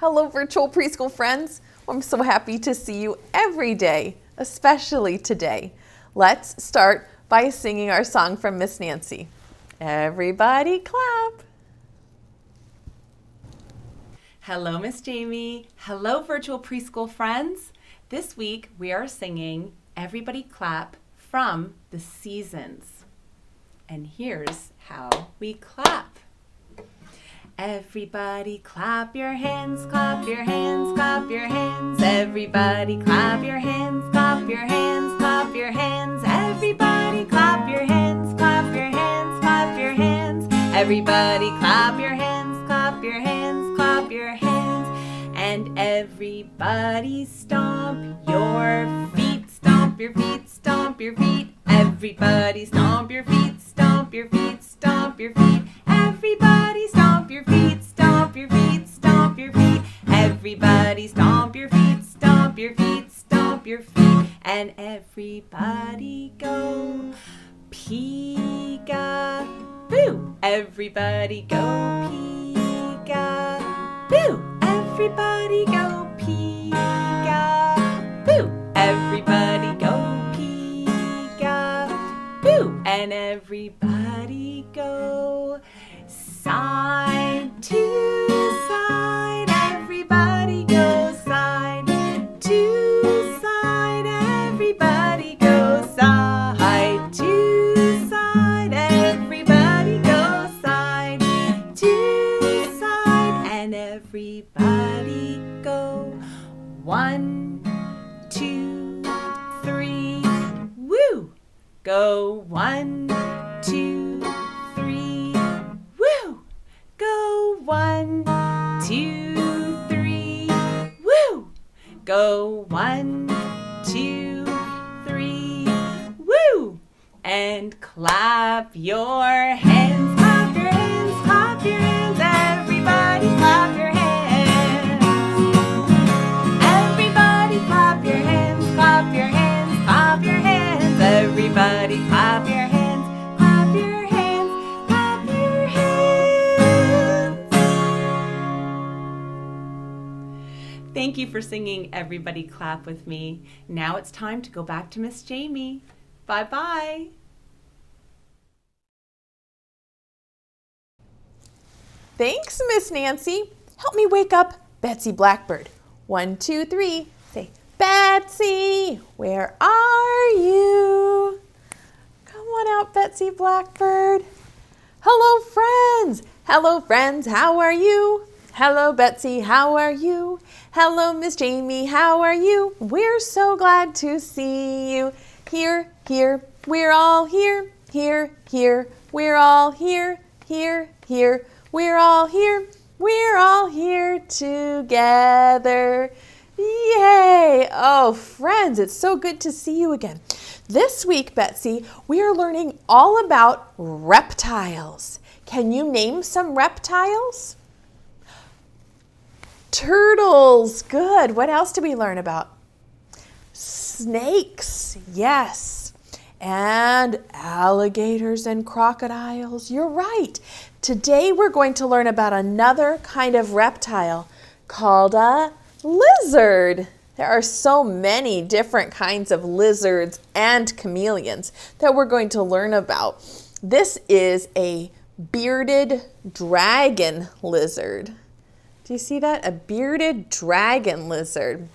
Hello, virtual preschool friends. I'm so happy to see you every day, especially today. Let's start by singing our song from Miss Nancy. Everybody clap. Hello, Miss Jamie. Hello, virtual preschool friends. This week we are singing Everybody Clap from the Seasons. And here's how we clap. Everybody clap your hands, clap your hands, clap your hands. Everybody clap your hands, clap your hands, clap your hands. Everybody clap your hands, clap your hands, clap your hands. Everybody clap your hands, clap your hands, clap your hands. And everybody stomp your feet, stomp your feet, stomp your feet. Everybody stomp your feet, stomp your feet, stomp your feet. Everybody stomp your feet, stomp your feet, stomp your feet. Everybody stomp your feet, stomp your feet, stomp your feet. And everybody go peek-a-boo. Everybody go peek-a-boo. Everybody go peek-a-boo. Everybody go peek-a-boo. And everybody go side to side. Everybody go side to side. Everybody go side to side. Everybody go side to side. And everybody go 1, 2, 3. Woo! Go 1, 2, 3. Woo! Go 1, 2, 3. Woo! Go 1, 2, 3. Woo! And clap your hands, clap your hands, clap your hands. Everybody clap your hands. Everybody clap your hands, clap your hands, clap your hands. Everybody clap your hands, clap your hands, clap your hands. Thank you for singing Everybody Clap with me. Now it's time to go back to Miss Jamie. Bye-bye. Thanks, Miss Nancy. Help me wake up Betsy Blackbird. 1, 2, 3. Say, Betsy, where are you? Come on out, Betsy Blackbird. Hello, friends. Hello, friends. How are you? Hello, Betsy. How are you? Hello, Miss Jamie. How are you? We're so glad to see you. Here, here. We're all here. Here, here. We're all here. Here, here. We're all here. We're all here together. Yay! Oh, friends, it's so good to see you again. This week, Betsy, we are learning all about reptiles. Can you name some reptiles? Turtles. Good. What else did we learn about? Snakes. Yes. And alligators and crocodiles. You're right. Today we're going to learn about another kind of reptile called a lizard. There are so many different kinds of lizards and chameleons that we're going to learn about. This is a bearded dragon lizard. Do you see that? A bearded dragon lizard.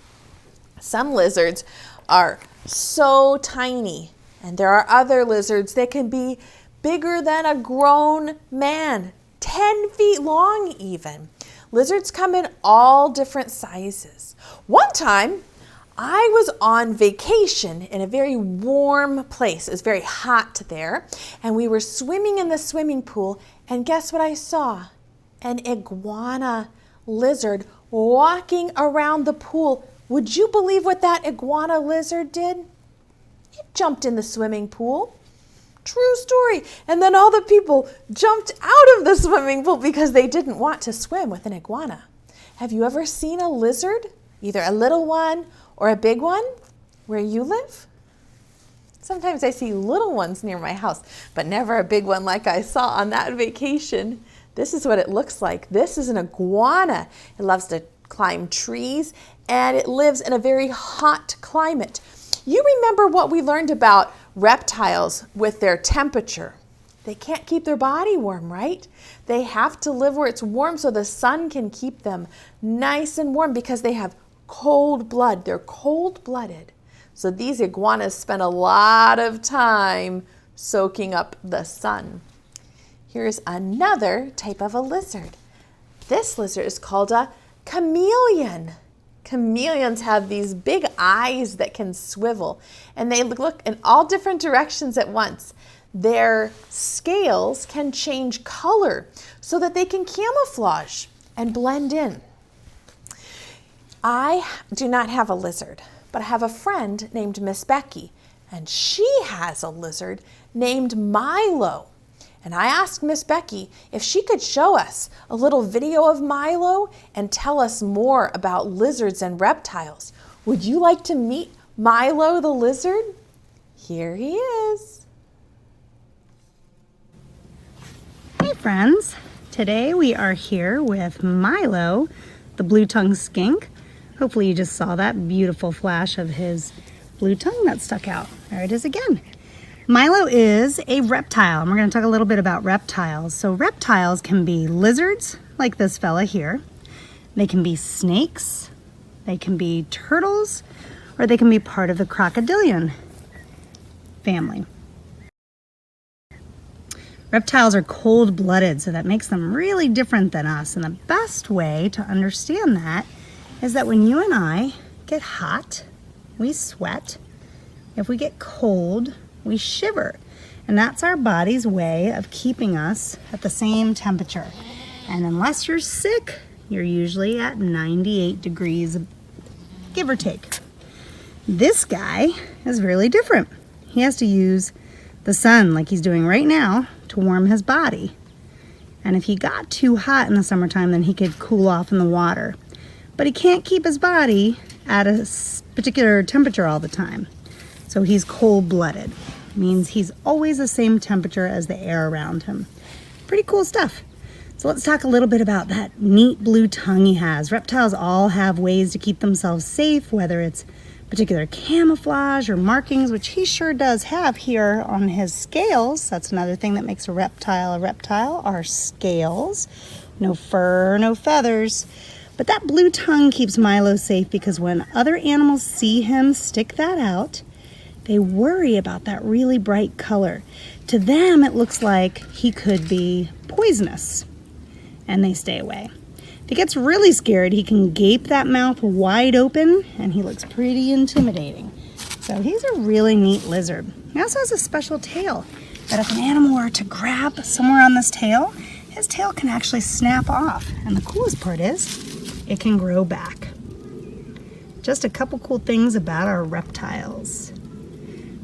Some lizards are so tiny, and there are other lizards that can be bigger than a grown man, 10 feet long even. Lizards come in all different sizes. One time, I was on vacation in a very warm place. It was very hot there, and we were swimming in the swimming pool, and guess what I saw? An iguana lizard walking around the pool. Would you believe what that iguana lizard did? It jumped in the swimming pool. True story. And then all the people jumped out of the swimming pool because they didn't want to swim with an iguana. Have you ever seen a lizard, either a little one or a big one, where you live? Sometimes I see little ones near my house, but never a big one like I saw on that vacation. This is what it looks like. This is an iguana. It loves to climb trees, and it lives in a very hot climate. You remember what we learned about reptiles with their temperature. They can't keep their body warm, right? They have to live where it's warm so the sun can keep them nice and warm because they have cold blood. They're cold-blooded. So these iguanas spend a lot of time soaking up the sun. Here's another type of a lizard. This lizard is called a chameleon. Chameleons have these big eyes that can swivel, and they look in all different directions at once. Their scales can change color so that they can camouflage and blend in. I do not have a lizard, but I have a friend named Miss Becky, and she has a lizard named Milo. And I asked Miss Becky if she could show us a little video of Milo and tell us more about lizards and reptiles. Would you like to meet Milo the lizard? Here he is. Hey friends, today we are here with Milo, the blue-tongued skink. Hopefully you just saw that beautiful flash of his blue tongue that stuck out. There it is again. Milo is a reptile, and we're going to talk a little bit about reptiles. So reptiles can be lizards, like this fella here. They can be snakes, they can be turtles, or they can be part of the crocodilian family. Reptiles are cold-blooded, so that makes them really different than us. And the best way to understand that is that when you and I get hot, we sweat. If we get cold, we shiver. And that's our body's way of keeping us at the same temperature. And unless you're sick, you're usually at 98 degrees, give or take. This guy is really different. He has to use the sun, like he's doing right now, to warm his body. And if he got too hot in the summertime, then he could cool off in the water. But he can't keep his body at a particular temperature all the time. So he's cold-blooded. Means he's always the same temperature as the air around him. Pretty cool stuff. So let's talk a little bit about that neat blue tongue he has. Reptiles all have ways to keep themselves safe, whether it's particular camouflage or markings, which he sure does have here on his scales. That's another thing that makes a reptile, are scales. No fur, no feathers. But that blue tongue keeps Milo safe because when other animals see him stick that out, they worry about that really bright color. To them, it looks like he could be poisonous, and they stay away. If he gets really scared, he can gape that mouth wide open, and he looks pretty intimidating. So he's a really neat lizard. He also has a special tail that if an animal were to grab somewhere on this tail, his tail can actually snap off. And the coolest part is, it can grow back. Just a couple cool things about our reptiles.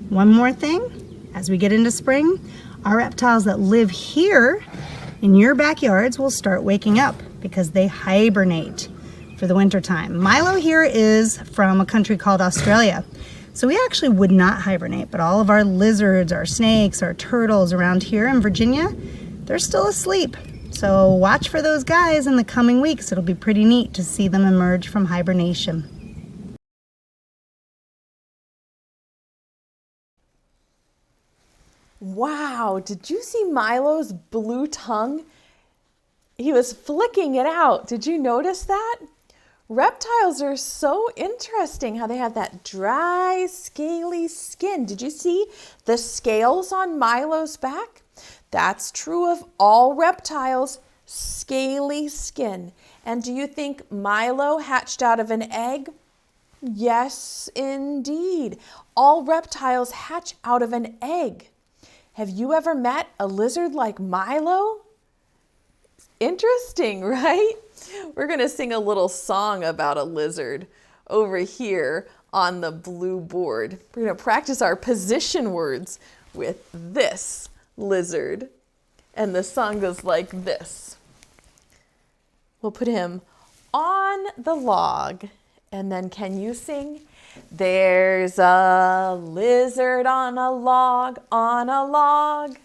One more thing, as we get into spring, our reptiles that live here in your backyards will start waking up because they hibernate for the winter time. Milo here is from a country called Australia. So we actually would not hibernate, but all of our lizards, our snakes, our turtles around here in Virginia, they're still asleep. So watch for those guys in the coming weeks. It'll be pretty neat to see them emerge from hibernation. Wow, did you see Milo's blue tongue? He was flicking it out. Did you notice that? Reptiles are so interesting how they have that dry, scaly skin. Did you see the scales on Milo's back? That's true of all reptiles, scaly skin. And do you think Milo hatched out of an egg? Yes, indeed. All reptiles hatch out of an egg. Have you ever met a lizard like Milo? Interesting, right? We're going to sing a little song about a lizard over here on the blue board. We're going to practice our position words with this lizard. And the song goes like this. We'll put him on the log. And then can you sing? There's a lizard on a log, on a log.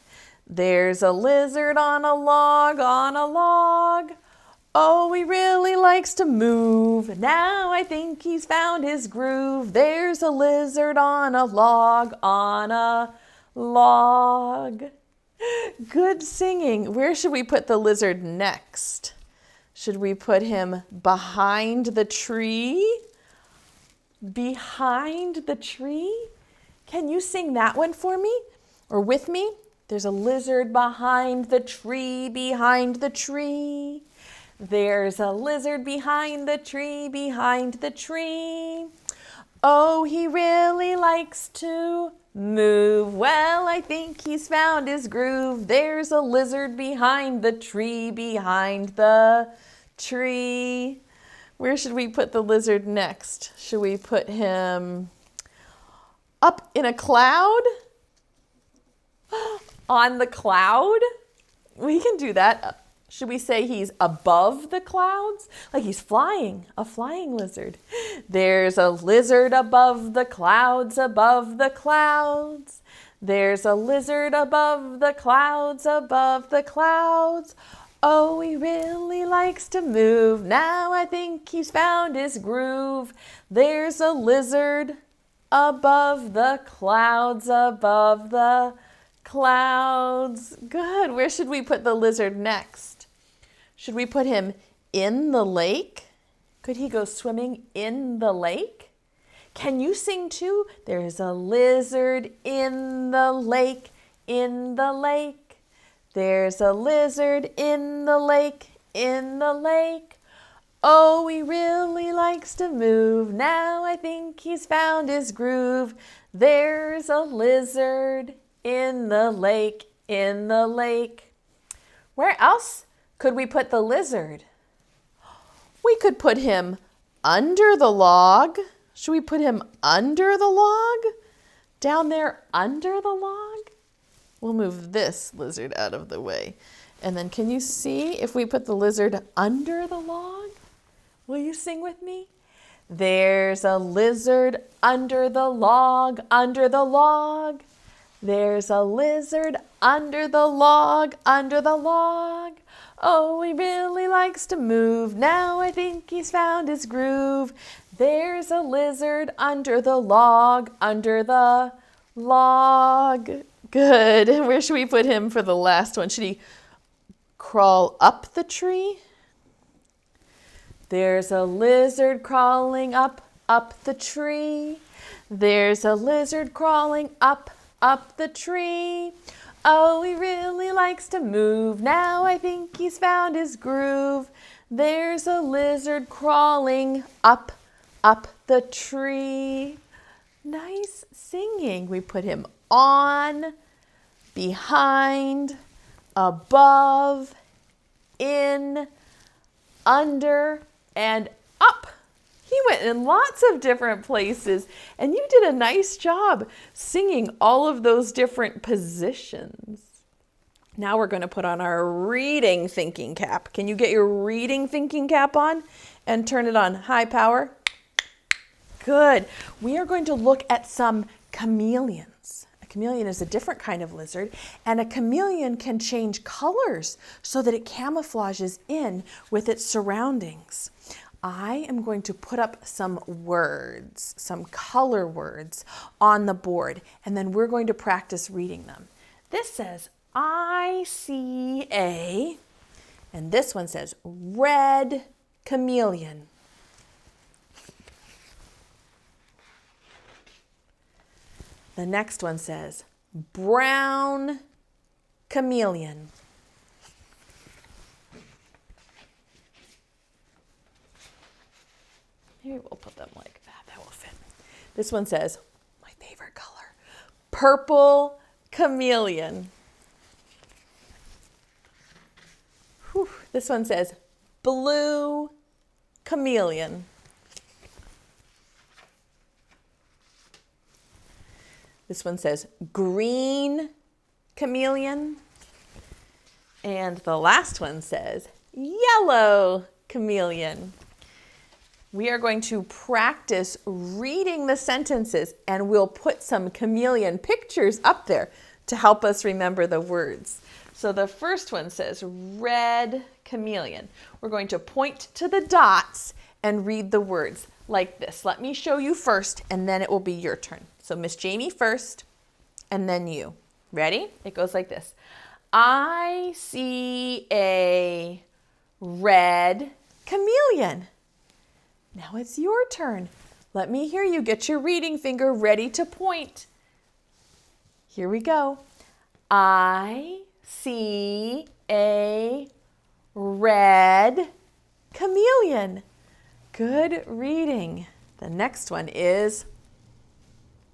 There's a lizard on a log, on a log. Oh, he really likes to move. Now I think he's found his groove. There's a lizard on a log, on a log. Good singing. Where should we put the lizard next? Should we put him behind the tree? Behind the tree? Can you sing that one for me or with me? There's a lizard behind the tree, behind the tree. There's a lizard behind the tree, behind the tree. Oh, he really likes to move. Well, I think he's found his groove. There's a lizard behind the tree, behind the tree. Where should we put the lizard next? Should we put him up in a cloud? On the cloud? We can do that. Should we say he's above the clouds? Like he's flying, a flying lizard. There's a lizard above the clouds, above the clouds. There's a lizard above the clouds, above the clouds. Oh, he really likes to move. Now I think he's found his groove. There's a lizard above the clouds, above the clouds. Good. Where should we put the lizard next? Should we put him in the lake? Could he go swimming in the lake? Can you sing too? There's a lizard in the lake, in the lake. There's a lizard in the lake, in the lake. Oh, he really likes to move. Now I think he's found his groove. There's a lizard in the lake, in the lake. Where else could we put the lizard? We could put him under the log. Should we put him under the log? Down there under the log? We'll move this lizard out of the way. And then can you see if we put the lizard under the log? Will you sing with me? There's a lizard under the log, under the log. There's a lizard under the log, under the log. Oh, he really likes to move. Now I think he's found his groove. There's a lizard under the log, under the log. Good. Where should we put him for the last one? Should he crawl up the tree? There's a lizard crawling up the tree. There's a lizard crawling up the tree. Oh, he really likes to move. Now I think he's found his groove. There's a lizard crawling up the tree. Nice singing. We put him on, behind, above, in, under, and up. He went in lots of different places, and you did a nice job singing all of those different positions. Now we're going to put on our reading thinking cap. Can you get your reading thinking cap on and turn it on high power? Good. We are going to look at some chameleons. A chameleon is a different kind of lizard, and a chameleon can change colors so that it camouflages in with its surroundings. I am going to put up some words, some color words on the board, and then we're going to practice reading them. This says, I see a, and this one says, red chameleon. The next one says, brown chameleon. Maybe we'll put them like that. That will fit. This one says, my favorite color, purple chameleon. Whew. This one says, blue chameleon. This one says, green chameleon. And the last one says, yellow chameleon. We are going to practice reading the sentences, and we'll put some chameleon pictures up there to help us remember the words. So the first one says red chameleon. We're going to point to the dots and read the words like this. Let me show you first, and then it will be your turn. So Miss Jamie first, and then you. Ready? It goes like this. I see a red chameleon. Now it's your turn. Let me hear you. Get your reading finger ready to point. Here we go. I see a red chameleon. Good reading. The next one is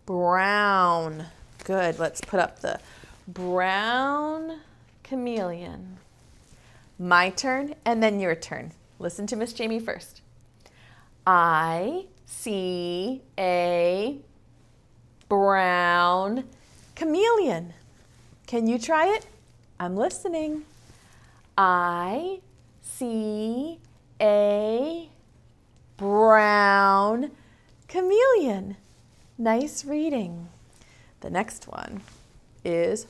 brown. Good. Let's put up the brown chameleon. My turn and then your turn. Listen to Miss Jamie first. I see a brown chameleon. Can you try it? I'm listening. I see a brown chameleon. Nice reading. The next one is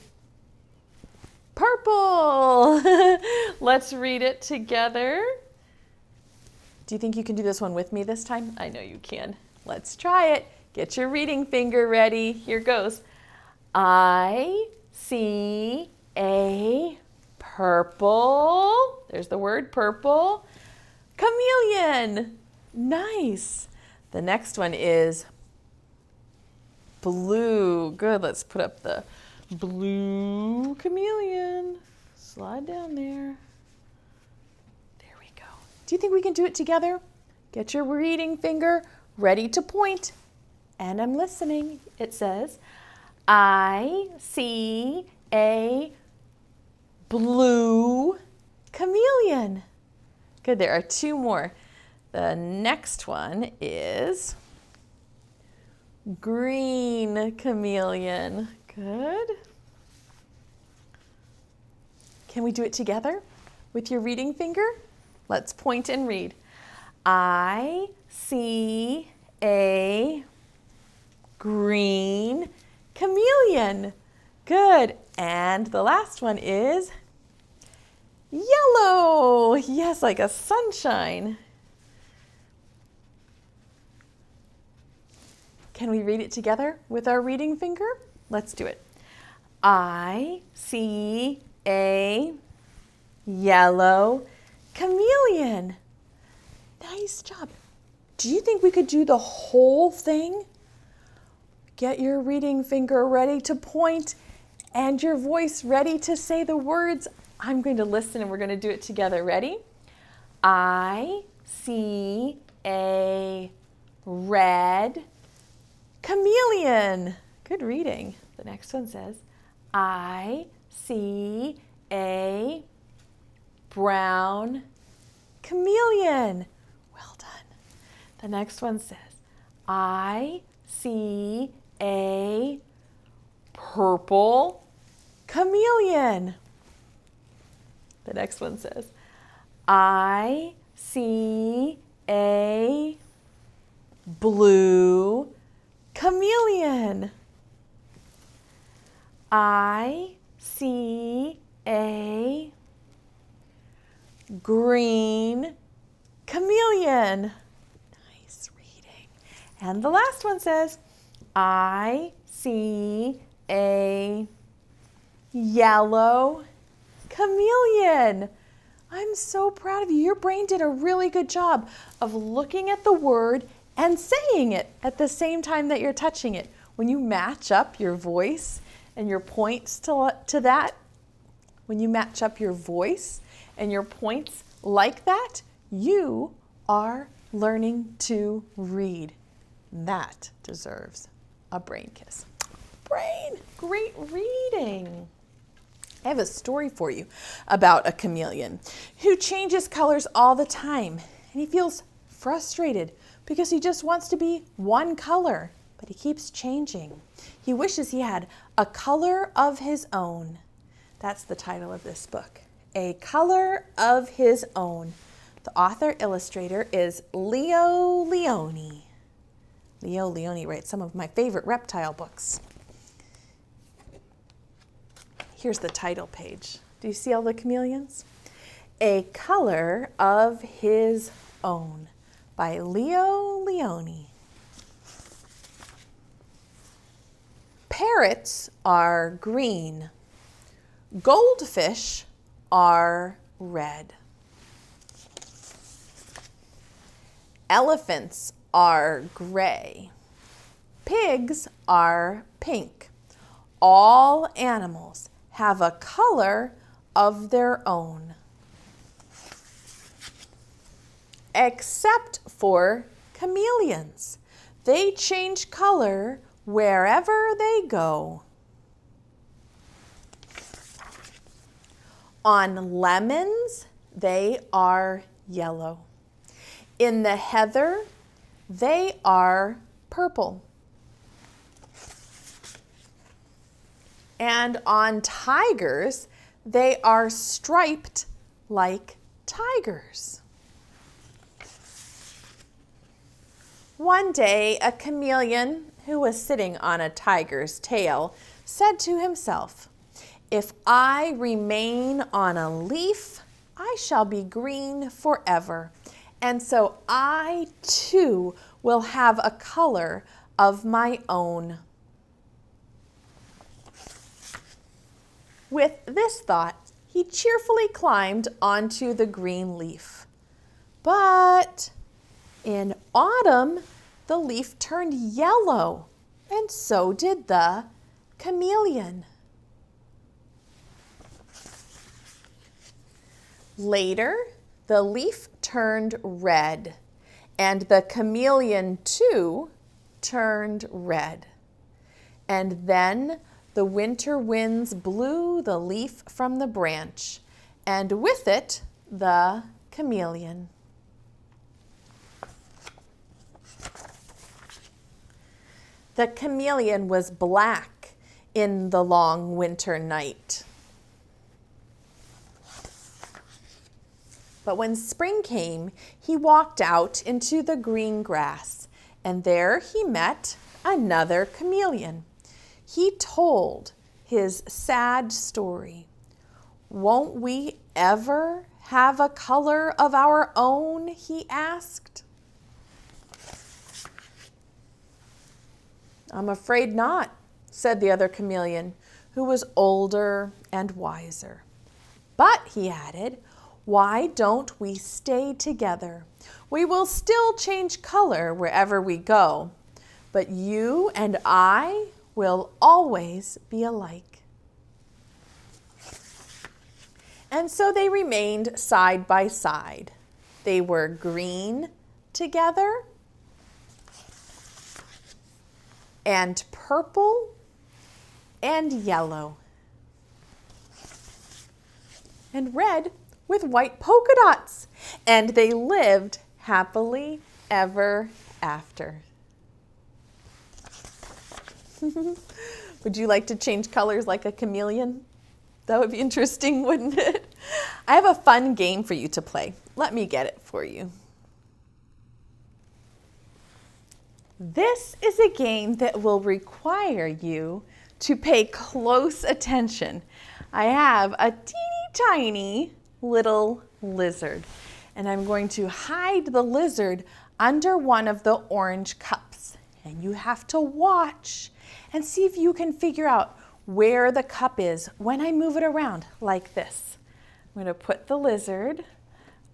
purple. Let's read it together. Do you think you can do this one with me this time? I know you can. Let's try it. Get your reading finger ready. Here goes. I see a purple, there's the word purple, chameleon. Nice. The next one is blue. Good. Let's put up the blue chameleon. Slide down there. There we go. Do you think we can do it together? Get your reading finger ready to point. And I'm listening. It says, I see a blue chameleon. Good, there are two more. The next one is green chameleon. Good. Can we do it together with your reading finger? Let's point and read. I see a green chameleon. Good. And the last one is yellow. Yes, like a sunshine. Can we read it together with our reading finger? Let's do it. I see a yellow chameleon. Nice job. Do you think we could do the whole thing? Get your reading finger ready to point and your voice ready to say the words. I'm going to listen and we're going to do it together. Ready? I see a red chameleon. Good reading. The next one says, I see a brown chameleon. Well done. The next one says, I see a purple chameleon. The next one says, I see a blue chameleon. I see a green chameleon. Nice reading. And the last one says, I see a yellow chameleon. I'm so proud of you. Your brain did a really good job of looking at the word and saying it at the same time that you're touching it. When you match up your voice and your points to that, when you match up your voice and your points like that, you are learning to read. That deserves a brain kiss. Brain, great reading. I have a story for you about a chameleon who changes colors all the time, and he feels frustrated because he just wants to be one color, but he keeps changing. He wishes he had a color of his own. That's the title of this book, A Color of His Own. The author illustrator is Leo Lionni. Leo Lionni writes some of my favorite reptile books. Here's the title page. Do you see all the chameleons? A Color of His Own by Leo Lionni. Parrots are green. Goldfish are red. Elephants are gray. Pigs are pink. All animals have a color of their own, except for chameleons. They change color wherever they go. On lemons, they are yellow. In the heather, they are purple. And on tigers, they are striped like tigers. One day, a chameleon who was sitting on a tiger's tail said to himself, "If I remain on a leaf, I shall be green forever. And so I too will have a color of my own." With this thought, he cheerfully climbed onto the green leaf. But in autumn, the leaf turned yellow, and so did the chameleon. Later, the leaf turned red, and the chameleon too turned red. And then the winter winds blew the leaf from the branch, and with it the chameleon. The chameleon was black in the long winter night. But when spring came, he walked out into the green grass, and there he met another chameleon. He told his sad story. "Won't we ever have a color of our own?" he asked. "I'm afraid not," said the other chameleon, who was older and wiser. "But," he added, "why don't we stay together? We will still change color wherever we go, but you and I will always be alike." And so they remained side by side. They were green together, and purple and yellow, and red with white polka dots, and they lived happily ever after. Would you like to change colors like a chameleon? That would be interesting, wouldn't it? I have a fun game for you to play. Let me get it for you. This is a game that will require you to pay close attention. I have a teeny tiny little lizard, and I'm going to hide the lizard under one of the orange cups. And you have to watch and see if you can figure out where the cup is when I move it around like this. I'm going to put the lizard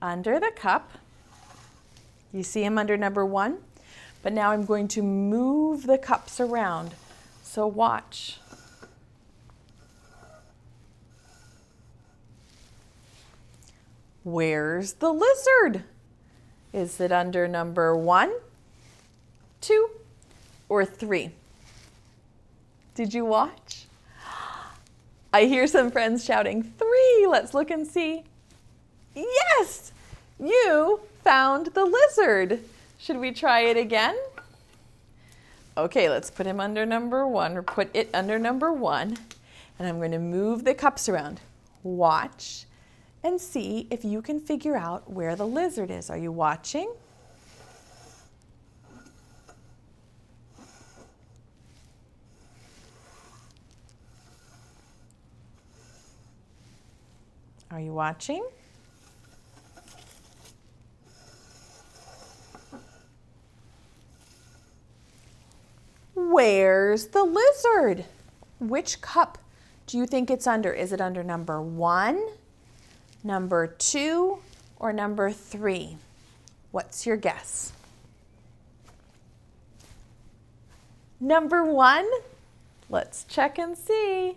under the cup. You see him under number 1? But now I'm going to move the cups around. So watch. Where's the lizard? Is it under number 1, 2, or 3? Did you watch? I hear some friends shouting 3. Let's look and see. Yes, you found the lizard. Should we try it again? Okay, let's put him under number 1, or put it under number 1. And I'm going to move the cups around. Watch and see if you can figure out where the lizard is. Are you watching? Are you watching? Where's the lizard? Which cup do you think it's under? Is it under number 1, number 2, or number 3? What's your guess? Number 1? Let's check and see.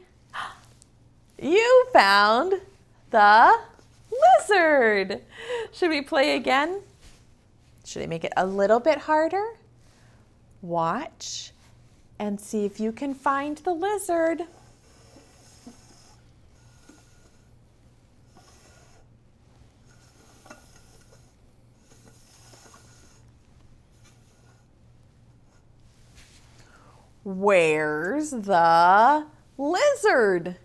You found the lizard. Should we play again? Should I make it a little bit harder? Watch and see if you can find the lizard. Where's the lizard?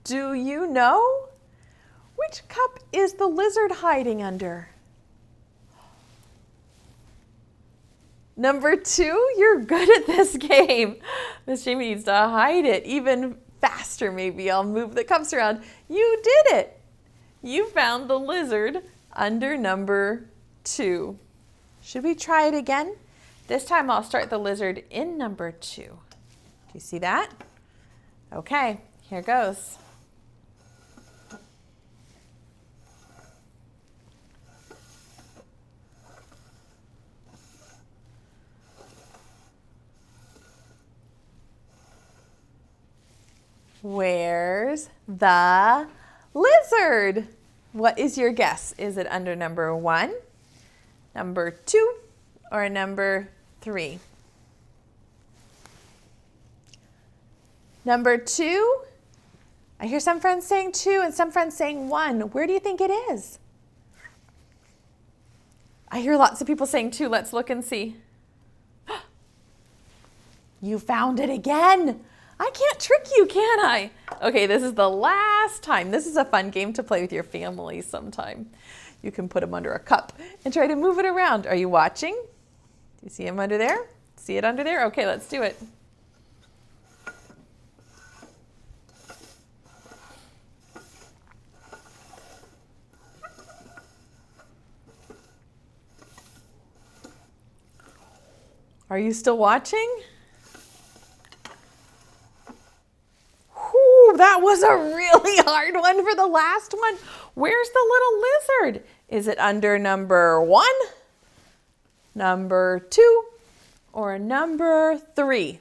Do you know? Which cup is the lizard hiding under? Number 2, you're good at this game. Miss Jamie needs to hide it even faster maybe. I'll move the cups around. You did it. You found the lizard under number 2. Should we try it again? This time I'll start the lizard in number 2. Do you see that? Okay, here goes. Where's the lizard? What is your guess? Is it under number 1, number 2, or number 3? Number 2? I hear some friends saying 2 and some friends saying 1. Where do you think it is? I hear lots of people saying 2. Let's look and see. You found it again. I can't trick you, can I? Okay, this is the last time. This is a fun game to play with your family sometime. You can put them under a cup and try to move it around. Are you watching? Do you see him under there? See it under there? Okay, let's do it. Are you still watching? Whew, that was a really hard one for the last one. Where's the little lizard? Is it under number 1, number 2, or number 3?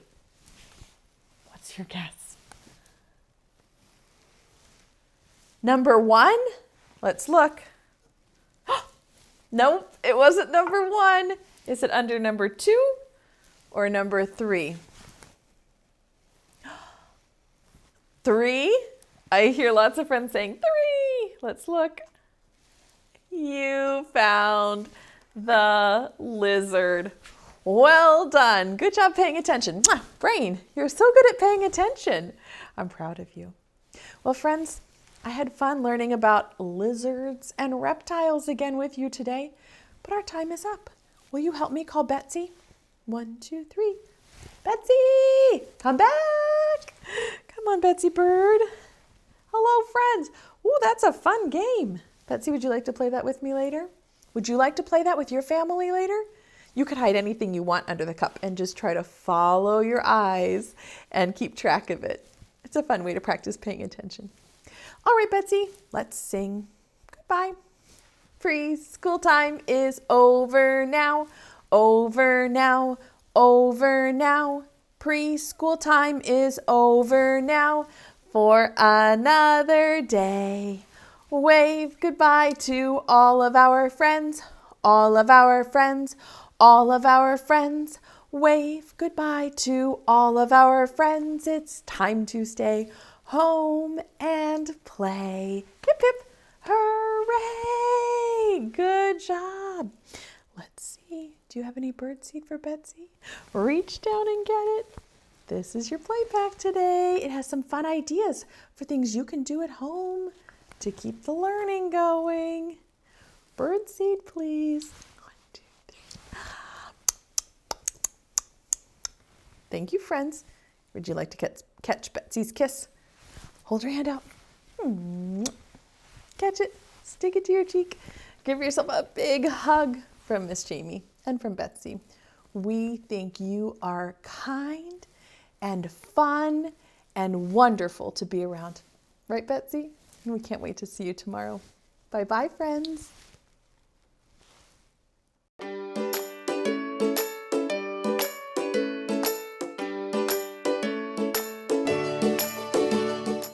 What's your guess? Number 1? Let's look. Nope, it wasn't number 1. Is it under number 2 or number 3? 3? I hear lots of friends saying 3. Let's look. You found the lizard. Well done. Good job paying attention. Mwah! Brain, you're so good at paying attention. I'm proud of you. Well, friends, I had fun learning about lizards and reptiles again with you today, but our time is up. Will you help me call Betsy? 1, 2, 3. Betsy, come back. Come on, Betsy Bird. Hello, friends. Ooh, that's a fun game. Betsy, would you like to play that with me later? Would you like to play that with your family later? You could hide anything you want under the cup and just try to follow your eyes and keep track of it. It's a fun way to practice paying attention. All right, Betsy, let's sing goodbye. Preschool time is over now, over now, over now. Preschool time is over now for another day. Wave goodbye to all of our friends, all of our friends, all of our friends. Wave goodbye to all of our friends. It's time to stay home and play. Hip, hip, hooray! Good job. Let's see. Do you have any birdseed for Betsy? Reach down and get it. This is your play pack today. It has some fun ideas for things you can do at home to keep the learning going. Birdseed, please. 1, 2, 3. Thank you, friends. Would you like to catch Betsy's kiss? Hold your hand out. Catch it, stick it to your cheek. Give yourself a big hug from Miss Jamie and from Betsy. We think you are kind and fun and wonderful to be around. Right, Betsy? We can't wait to see you tomorrow. Bye-bye, friends.